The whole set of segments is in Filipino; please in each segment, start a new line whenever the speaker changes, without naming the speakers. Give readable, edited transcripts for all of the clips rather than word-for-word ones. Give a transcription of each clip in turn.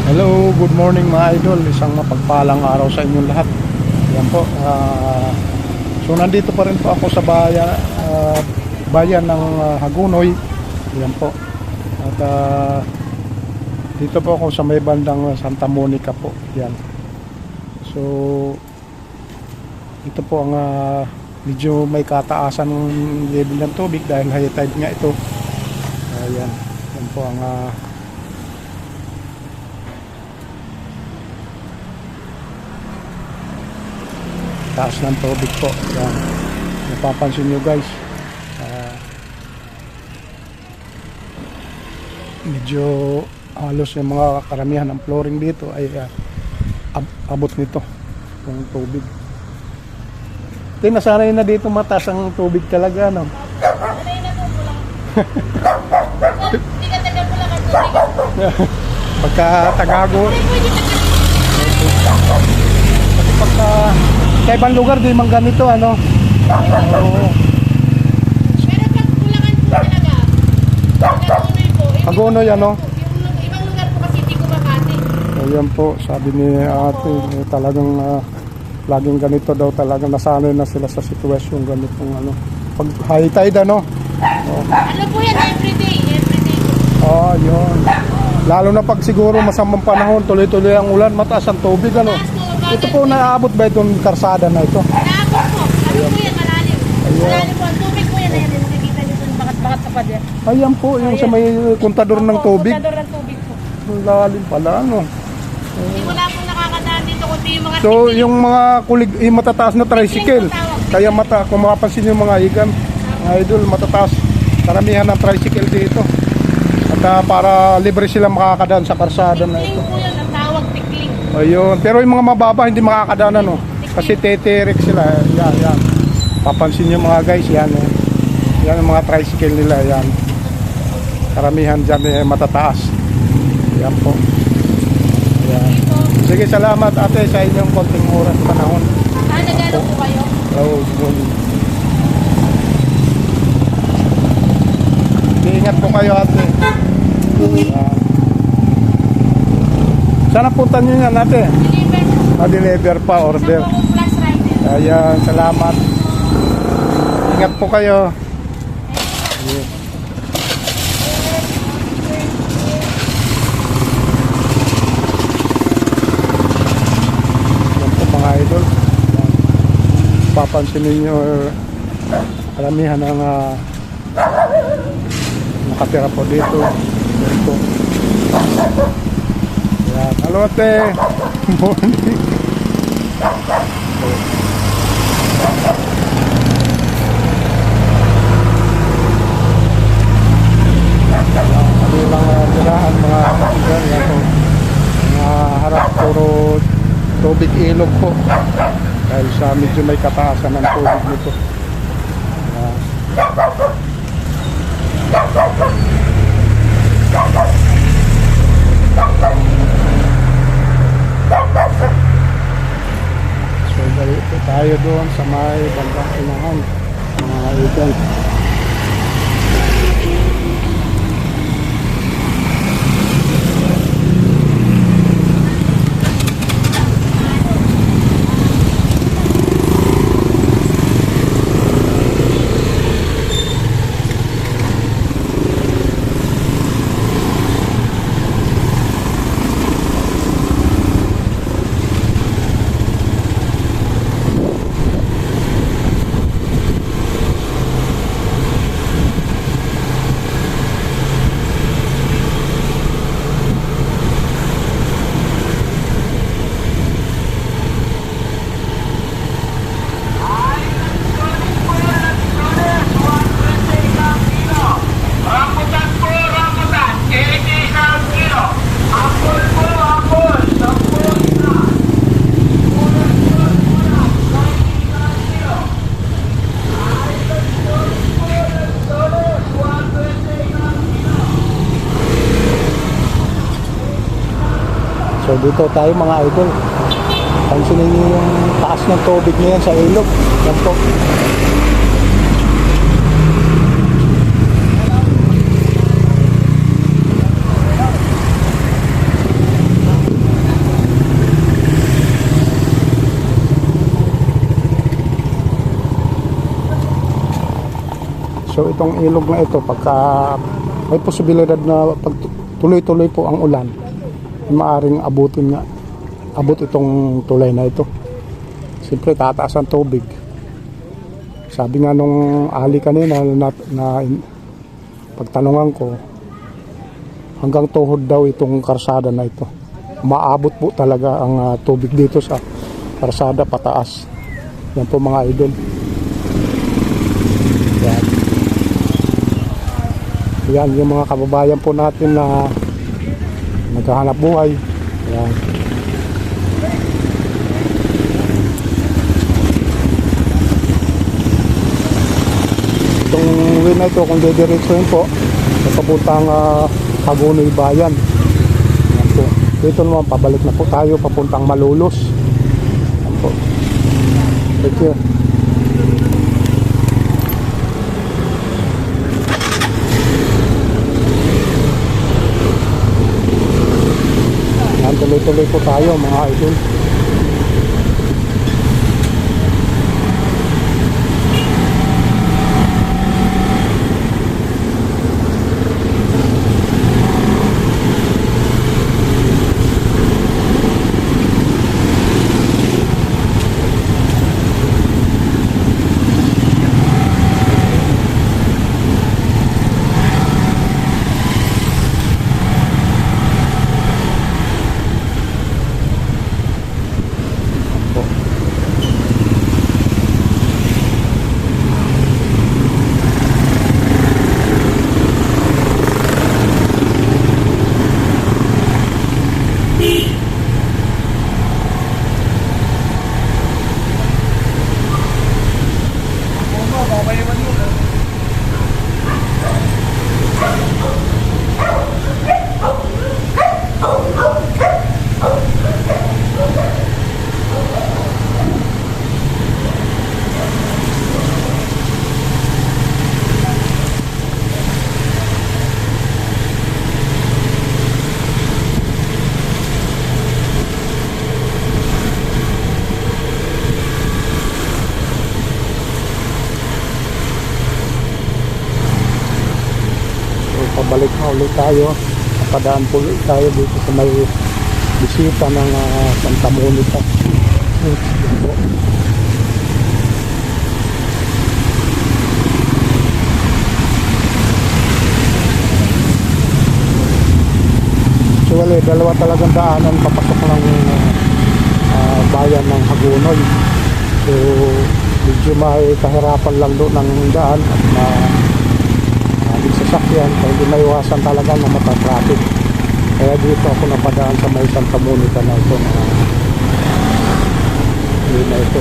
Hello, good morning mga idol. Isang mapagpalang araw sa inyong lahat. Yan po. So nandito pa rin po ako sa bayan ng Hagonoy. Yan po. At dito po ako sa may bandang Santa Monica po. Yan. So ito po ang medyo may kataasan ng level ng tubig dahil high tide nga ito. Ayan. Yan po ang taas ng tubig po. Yan. Napapansin nyo guys, medyo halos yung mga karamihan ng flooring dito ay abot nito yung tubig. Nasanay na dito mataas ang tubig talaga, no?
Sanay na po lang. Hindi ka taga pula ka tubig.
Pagka tagago,
Pwede taga.
pagka sa ibang lugar di man ganito, ano? Oo.
Pero pag Bulacan po talaga, Hagonoy po.
Hagonoy, ano?
Yung ibang lugar po kasi hindi ko makati.
Ayan po, sabi ni ate, talagang laging ganito daw, talagang nasanay na sila sa sitwasyon ganitong ano. Pag high tide, ano?
Ano po yan, everyday po.
Yun. Lalo na pag siguro masamang panahon, tuloy-tuloy ang ulan, mataas ang tubig, ano? Ito po, naaabot ba itong karsada na ito?
Naabot po. Ano po yan, malalim. Malalim po. Ang tubig po yan. Ayan, nakikita nyo sa bakat-bakat sa pader.
Ayan po, yung sa may kontador ng tubig.
Kontador ng tubig po.
Ang lalim pala, ano?
Hindi wala po nakakadaan dito kundi yung mga
So, yung mga kulig, yung matataas na tricycle, kaya kung makapansin yung mga ikan, mga idol, matataas, karamihan ng tricycle dito. At para libre sila makakadaan sa karsada na ito.
tikling po yan. Ang tawag tikling.
Ayun, pero yung mga mababa hindi makakadaan, ano? Kasi teterik sila. Yan. Papansin nyo mga guys, yan. Yan ang mga tricycle nila, yan. Karamihan dyan matataas. Yan po. Yan. Sige, salamat ate sa inyong konting oras panahon.
Nagano po kayo?
Oh, good. Ingat po kayo ate. Yan. Saan punta nyo yan ate?
Deliver po.
Deliver pa, order.
Sa Coco Plus Rider.
Ayan, salamat. Ingat po kayo. Yeah. Yan po mga idol. Yan. Papansin ninyo, karamihan ng nakatira po dito. Yan po. Yan. Hello ate. Morning. Kanilang tirahan mga katigan. Yan po. Mga harap puro tubig ilog po. Dahil sa medyo may kataasan ng tubig nito. Yan. So dali po tayo doon sa may bandang inahan mga ikan. So dito tayo mga idol. Pansinin niyo yung taas ng tubig niyan sa ilog. Yan po. So itong ilog na ito, pagka may posibilidad na pag tuloy-tuloy po ang ulan, maaring abot itong tulay na ito. Siyempre tataas ang tubig. Sabi nga nung ali kanina na pagtanungan ko, hanggang tuhod daw itong karsada na ito. Maabot po talaga ang tubig dito sa karsada pataas. Yan po mga idol. Yan. Yan yung mga kababayan po natin na naghahanap buhay. Yan. Itong way na ito, kung didiretsuhin po, papuntang Hagunoy Bayan. Yan po. Dito naman, pabalik na po tayo papuntang Malolos. Yan po. Thank you. Yan, tuloy-tuloy po tayo mga idol. Pabalik na ulit tayo. Napadaan po ulit tayo dito sa may bisita ng Santa Monica. Actually, dalawa talagang daanan papasok ng bayan ng Hagunoy. So, medyo may kahirapan lang doon ng daan at sasakyan, kaya hindi maiwasan talaga na matatraffic. Kaya dito ako napadaan sa may Santa Monica na ito na ito.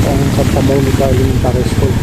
Ang Santa Monica Elementary School.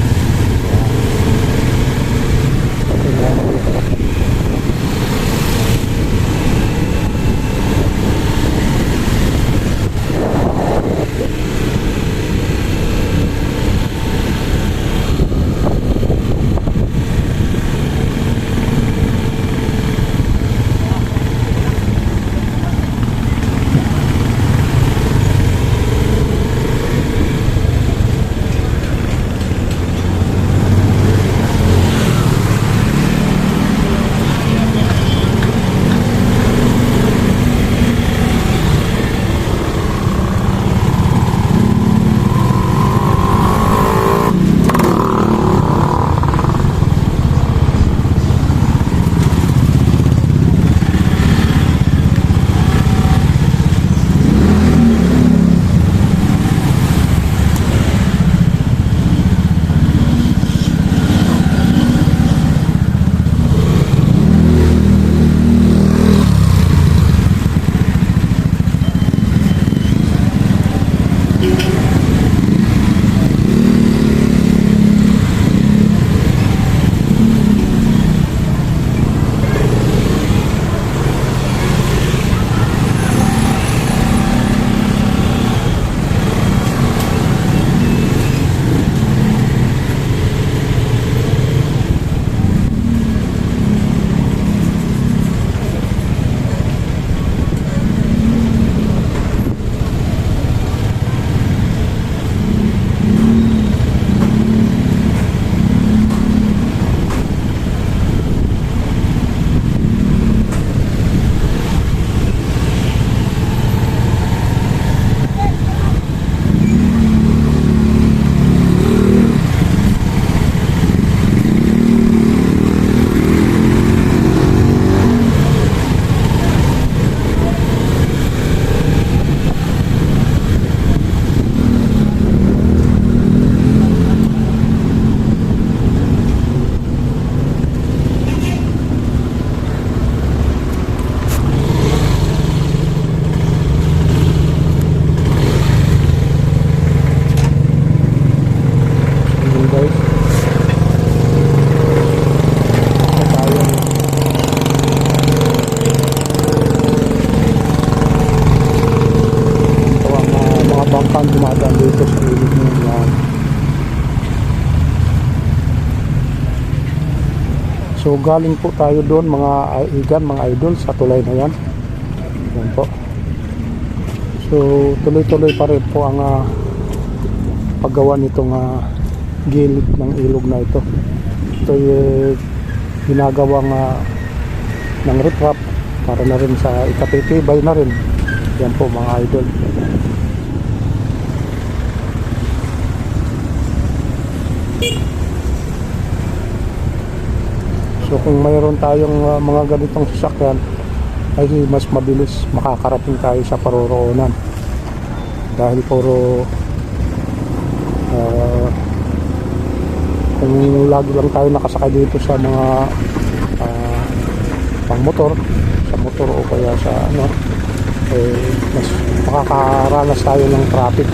So galing po tayo doon mga igan, mga idol sa tulay na yan. Yan po. So tuloy-tuloy pa rin po ang paggawa nitong gilid ng ilog na ito. Ito ginagawang ng riprap para na rin sa ikatitibay na rin. Yan po mga idol. So kung mayroon tayong mga ganitong sasakyan ay mas mabilis makakarating tayo sa paroroonan dahil puro kung lagi lang tayo nakasakay dito sa mga pang motor, sa motor o kaya sa mas makakaranas tayo ng traffic.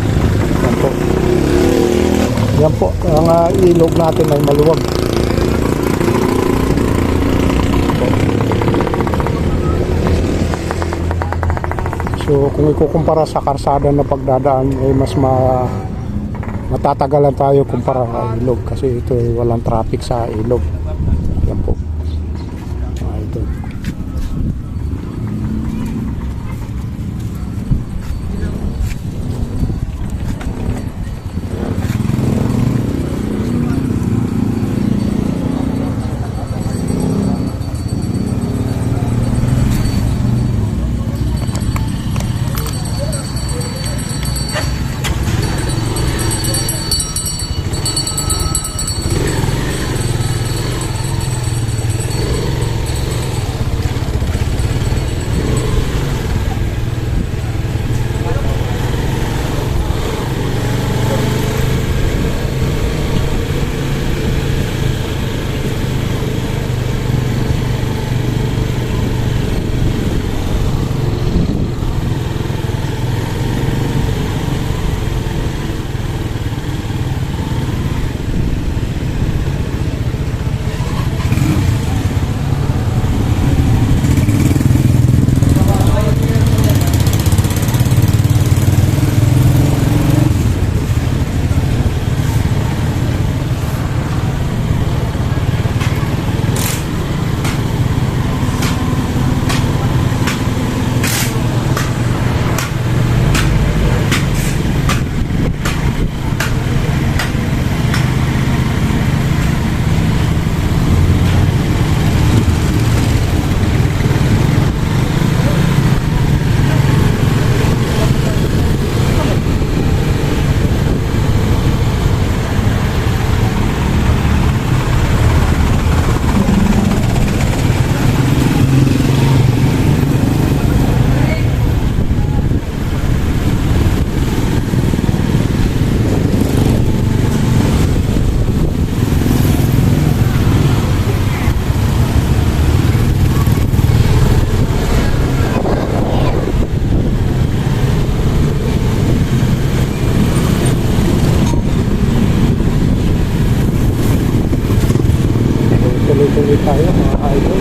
Yan po ang ilog natin ay maluwag. So kung ikukumpara sa karsada na pagdadaan ay mas matatagalan tayo kumpara sa ilog kasi ito ay walang traffic sa ilog. Yan po. Ito. Tuloy-tuloy tayo mga idol.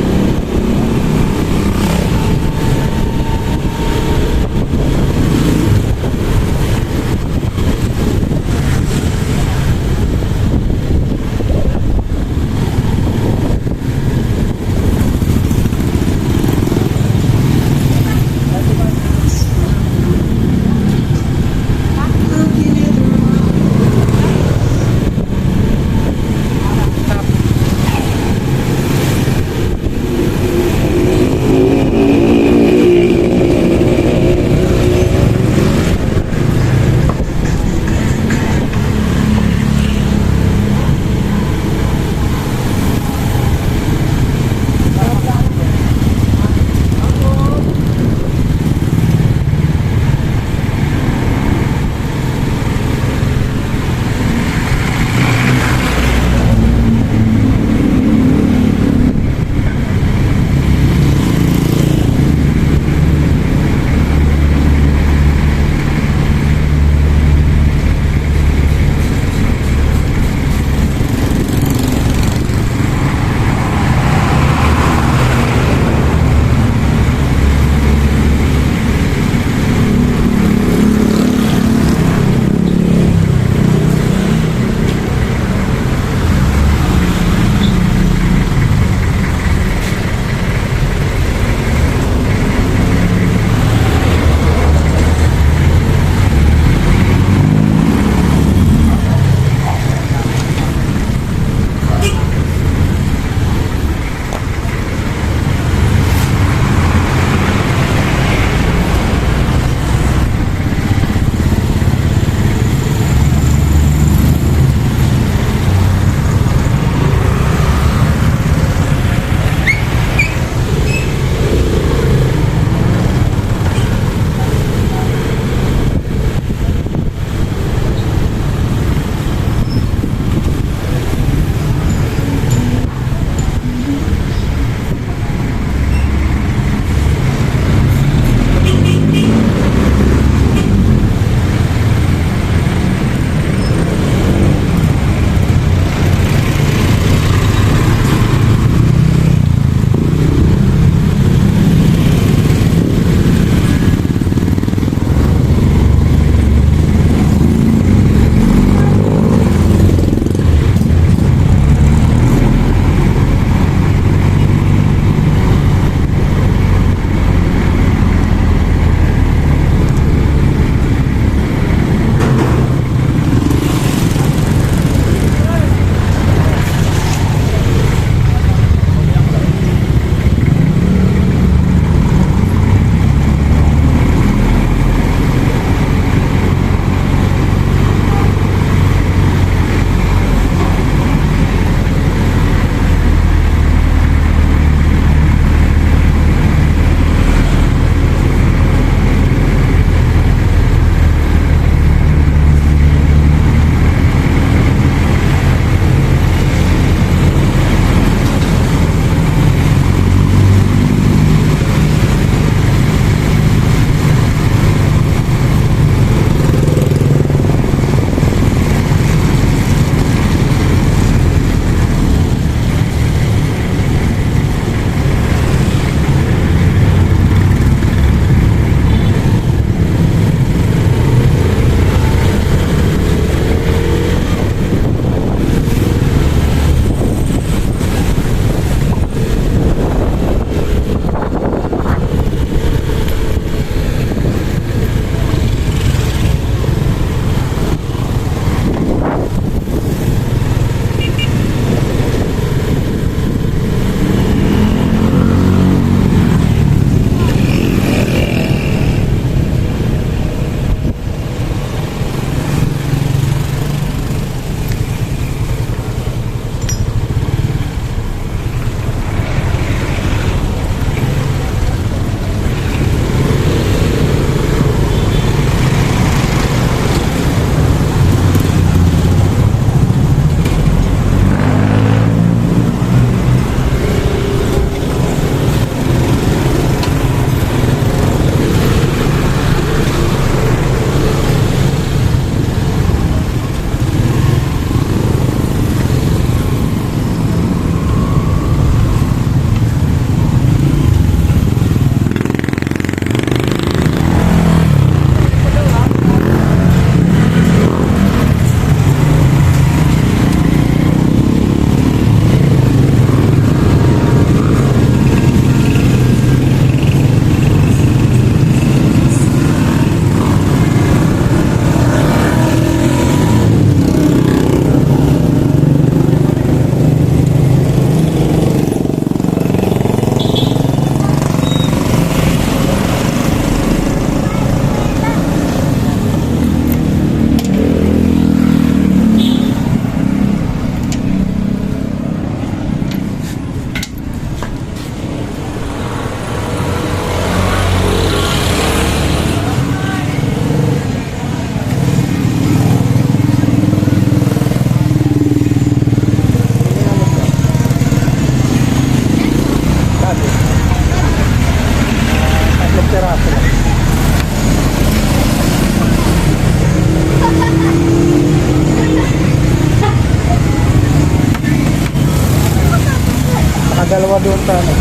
doon sa ano.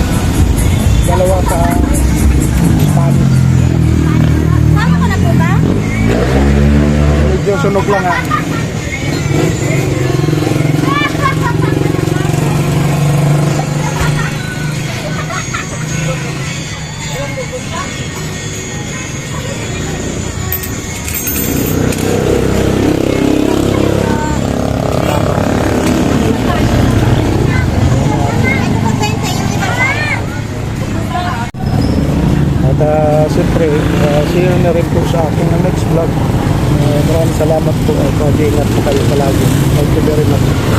Dalawa sa Spanish.
Sama ko na po ba?
Medyo sunog lang ha. At siyempre, see you na rin po sa aking next vlog. Maraming salamat po at mag-iingat po kayo palagi. Thank you very much.